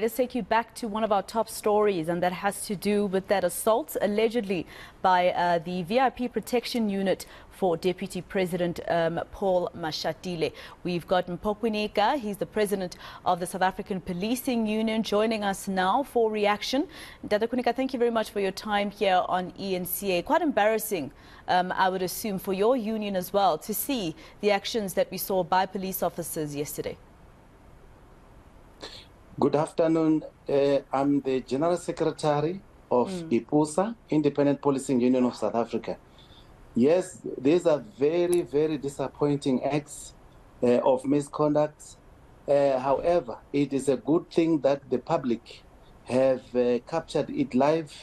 Let's take you back to one of our top stories, and that has to do with that assault allegedly by the VIP protection unit for Deputy President Paul Mashatile. We've got Mpho Kwinika, he's the president of the South African Policing Union, joining us now for reaction. Dada Kwinika, thank you very much for your time here on eNCA. Quite embarrassing, I would assume, for your union as well, to see the actions that we saw by police officers yesterday. Good afternoon. I'm the General Secretary of IPUSA, Independent Policing Union of South Africa. Yes, these are very, very disappointing acts of misconduct. However, it is a good thing that the public have captured it live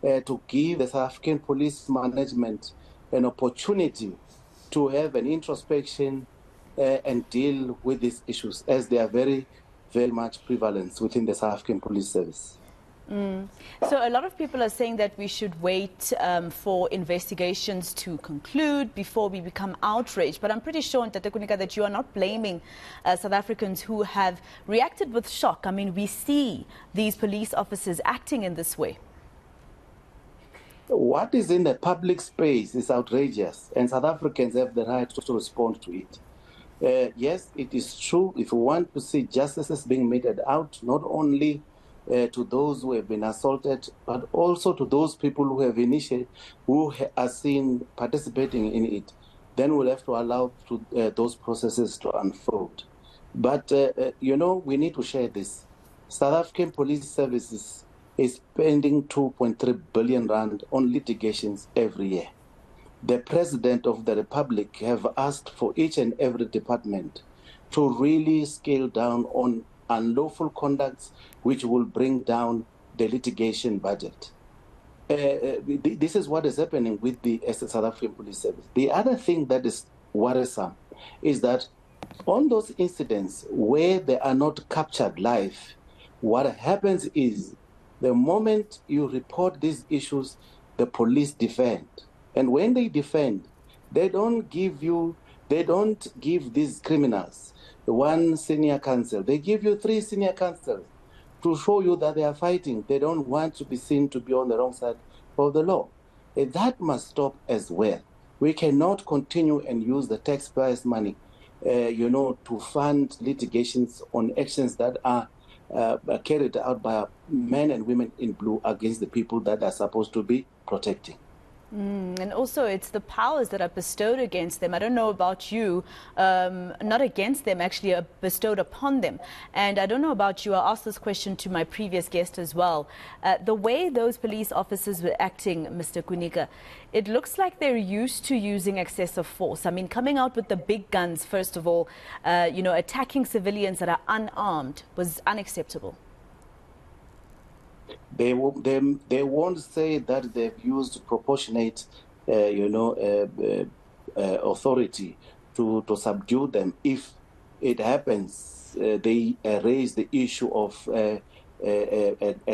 to give the South African police management an opportunity to have an introspection and deal with these issues, as they are very much prevalent within the South African Police Service. So a lot of people are saying that we should wait for investigations to conclude before we become outraged. But I'm pretty sure, Tate Kwinika, that you are not blaming South Africans who have reacted with shock. I mean, we see these police officers acting in this way. What is in the public space is outrageous, and South Africans have the right to respond to it. Yes, it is true. If we want to see justice being meted out, not only to those who have been assaulted, but also to those people who are seen participating in it, then we'll have to allow those processes to unfold. But, we need to share this. South African Police Services is spending 2.3 billion rand on litigations every year. The President of the Republic have asked for each and every department to really scale down on unlawful conducts, which will bring down the litigation budget. This is what is happening with the South African Police Service. The other thing that is worrisome is that on those incidents where they are not captured live, what happens is the moment you report these issues, the police defend. And when they defend, they don't give these criminals one senior counsel. They give you 3 senior counsels to show you that they are fighting. They don't want to be seen to be on the wrong side of the law. And that must stop as well. We cannot continue and use the taxpayers' money, to fund litigations on actions that are carried out by men and women in blue against the people that are supposed to be protecting. And also, it's the powers that are bestowed against them. I don't know about you, not against them, actually bestowed upon them. And I don't know about you, I asked this question to my previous guest as well. The way those police officers were acting, Mr. Kwinika, it looks like they're used to using excessive force. I mean, coming out with the big guns, first of all, attacking civilians that are unarmed was unacceptable. They won't say that they've used proportionate, authority to subdue them. If it happens, they raise the issue of a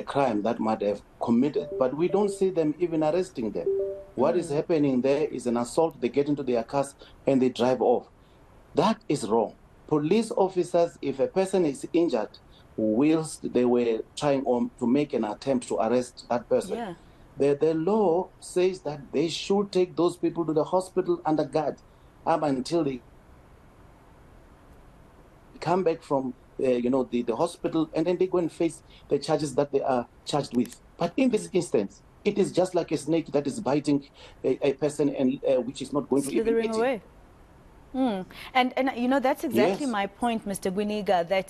crime that might have committed. But we don't see them even arresting them. What is happening there is an assault. They get into their cars and they drive off. That is wrong. Police officers, if a person is injured, whilst they were trying to make an attempt to arrest that person. Yeah. The law says that they should take those people to the hospital under guard up until they come back from the hospital, and then they go and face the charges that they are charged with. But in this instance, it is just like a snake that is biting a person and which is not going to even eat away. And that's exactly my point, Mr. Kwinika, that,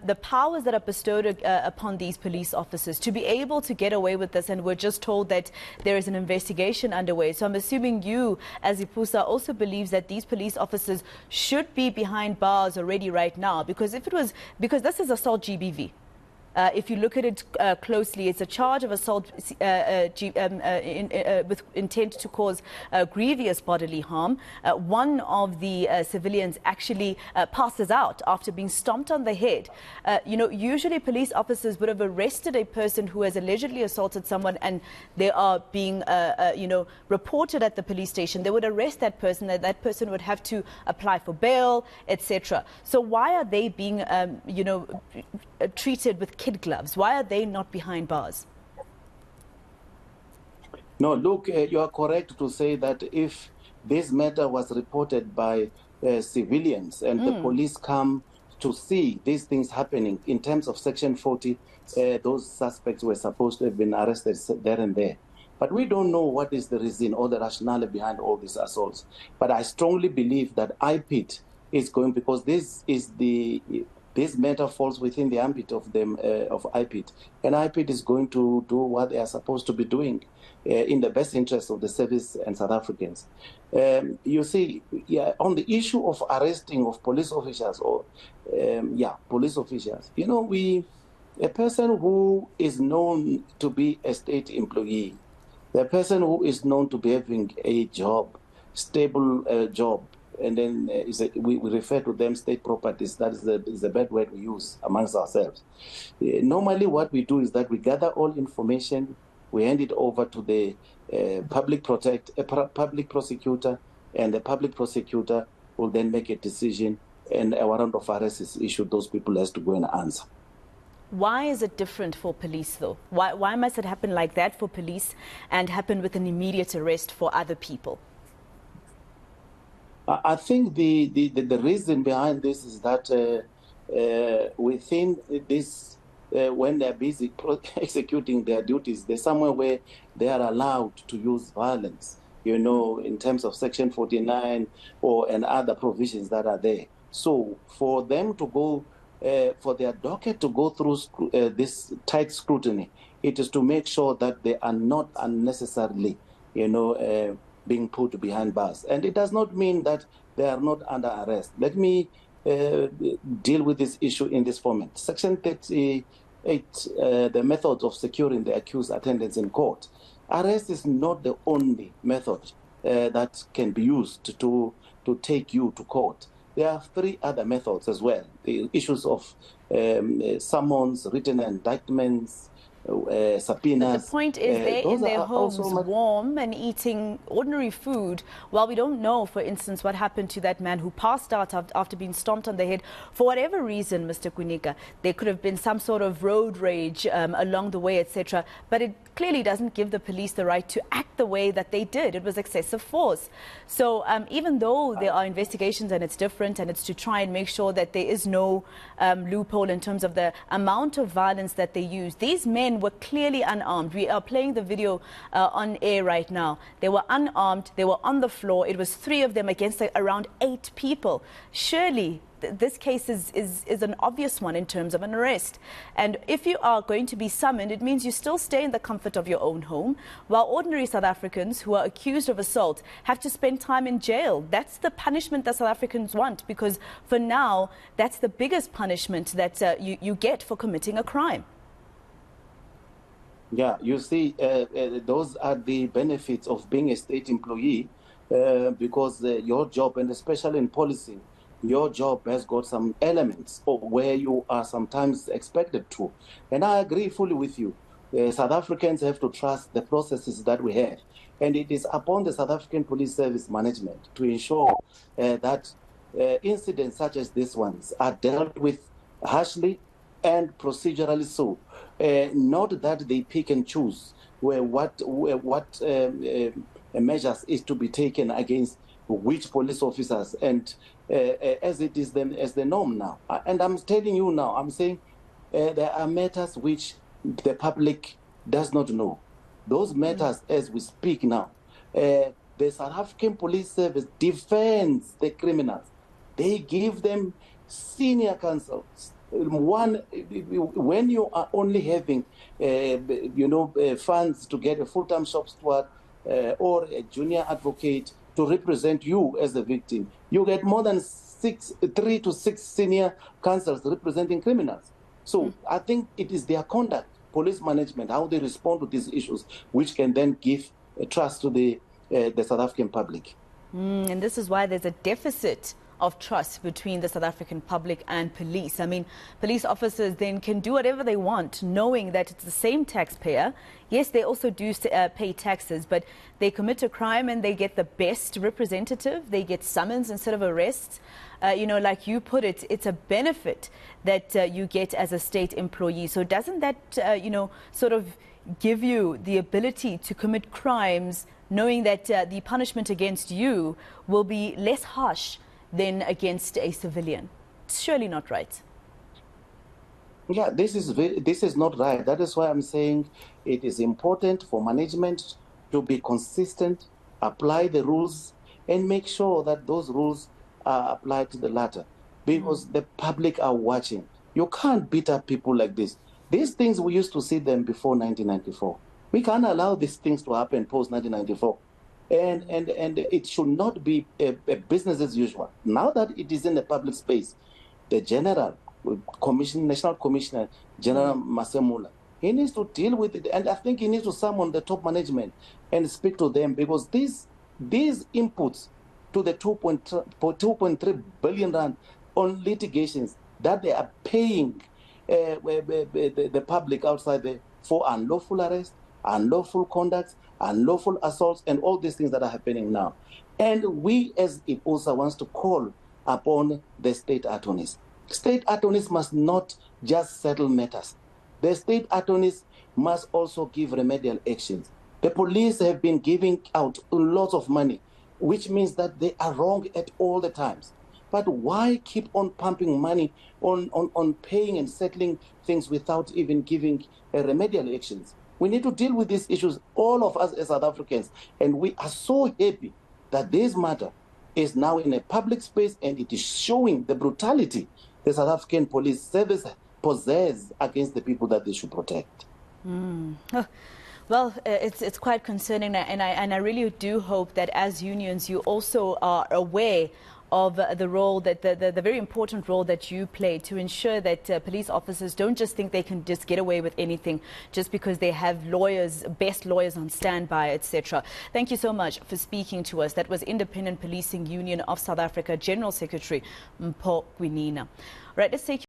the powers that are bestowed upon these police officers to be able to get away with this, and we're just told that there is an investigation underway. So I'm assuming you, as IPUSA, also believes that these police officers should be behind bars already right now, because this is assault GBV. If you look at it closely, it's a charge of assault with intent to cause grievous bodily harm. One of the civilians actually passes out after being stomped on the head. Usually police officers would have arrested a person who has allegedly assaulted someone and they are being, reported at the police station. They would arrest that person, and that person would have to apply for bail, etc. So why are they being, treated with kid gloves? Why are they not behind bars? No, look, you are correct to say that if this matter was reported by civilians and the police come to see these things happening in terms of Section 40, those suspects were supposed to have been arrested there and there. But we don't know what is the reason or the rationale behind all these assaults. But I strongly believe that IPIT is going, because this matter falls within the ambit of IPIT. And IPIT is going to do what they are supposed to be doing in the best interest of the service and South Africans. You see, on the issue of arresting of police officers police officials, a person who is known to be a state employee, the person who is known to be having a job, stable job, and then we refer to them state properties. That is the bad word we use amongst ourselves. Normally what we do is that we gather all information, we hand it over to the public prosecutor, and the public prosecutor will then make a decision, and a warrant of arrest is issued. Those people has to go and answer. Why is it different for police, though? Why must it happen like that for police and happen with an immediate arrest for other people? I think the reason behind this is that within this, when they're busy executing their duties, there's somewhere where they are allowed to use violence, in terms of Section 49 and other provisions that are there. So for them to go, for their docket to go through this tight scrutiny, it is to make sure that they are not unnecessarily, being put behind bars. And it does not mean that they are not under arrest. Let me deal with this issue in this format. Section 38, the method of securing the accused attendance in court. Arrest is not the only method that can be used to take you to court. There are 3 other methods as well. The issues of summons, written indictments, subpoenas. But the point is they're in their homes warm and eating ordinary food, while we don't know, for instance, what happened to that man who passed out after being stomped on the head. For whatever reason, Mr. Kwinika, there could have been some sort of road rage along the way, etc. But it clearly doesn't give the police the right to act the way that they did. It was excessive force. So even though there are investigations and it's different and it's to try and make sure that there is no loophole in terms of the amount of violence that they use, these men were clearly unarmed. We are playing the video on air right now. They were unarmed. They were on the floor. It was 3 of them against around 8 people. Surely this case is an obvious one in terms of an arrest. And if you are going to be summoned, it means you still stay in the comfort of your own home, while ordinary South Africans who are accused of assault have to spend time in jail. That's the punishment that South Africans want, because for now, that's the biggest punishment that you get for committing a crime. Yeah, you see, those are the benefits of being a state employee, because your job, and especially in policing, your job has got some elements of where you are sometimes expected to. And I agree fully with you. South Africans have to trust the processes that we have. And it is upon the South African Police Service management to ensure that incidents such as these ones are dealt with harshly and procedurally so. Not that they pick and choose what measures is to be taken against which police officers, and as it is as the norm now. And I'm telling you now, I'm saying there are matters which the public does not know. Those matters, as we speak now, the South African Police Service defends the criminals. They give them senior counsel. When you are only having, funds to get a full-time shop steward or a junior advocate to represent you as the victim, you get more than 3 to 6 senior counsels representing criminals. So I think it is their conduct, police management, how they respond to these issues, which can then give trust to the South African public. And this is why there's a deficit of trust between the South African public and police. I mean, police officers then can do whatever they want, knowing that it's the same taxpayer. Yes, they also do pay taxes, but they commit a crime and they get the best representative. They get summons instead of arrests. You know, like you put it, it's a benefit that you get as a state employee. So doesn't that, you know, sort of give you the ability to commit crimes, knowing that the punishment against you will be less harsh than against a civilian? It's surely not right. Yeah, this is not right. That is why I'm saying it is important for management to be consistent, apply the rules, and make sure that those rules are applied to the latter, because the public are watching. You can't beat up people like this. These things, we used to see them before 1994. We can't allow these things to happen post 1994. And it should not be a business as usual. Now that it is in the public space, the National Commissioner, General Masemula, he needs to deal with it. And I think he needs to summon the top management and speak to them, because these inputs to the 2.3 billion rand on litigations that they are paying the public outside there for unlawful arrest, unlawful conduct, unlawful assaults, and all these things that are happening now. And we as IPOSA wants to call upon the state attorneys. State attorneys must not just settle matters. The state attorneys must also give remedial actions. The police have been giving out lots of money, which means that they are wrong at all the times. But why keep on pumping money on paying and settling things without even giving remedial actions? We need to deal with these issues, all of us as South Africans, and we are so happy that this matter is now in a public space, and it is showing the brutality the South African police service possess against the people that they should protect. Oh. Well, it's quite concerning, and I really do hope that as unions you also are aware of the role that the very important role that you play to ensure that police officers don't just think they can just get away with anything just because they have lawyers, best lawyers on standby, etc. Thank you so much for speaking to us. That was Independent Policing Union of South Africa General Secretary Mpho Kwinika. Right, let's take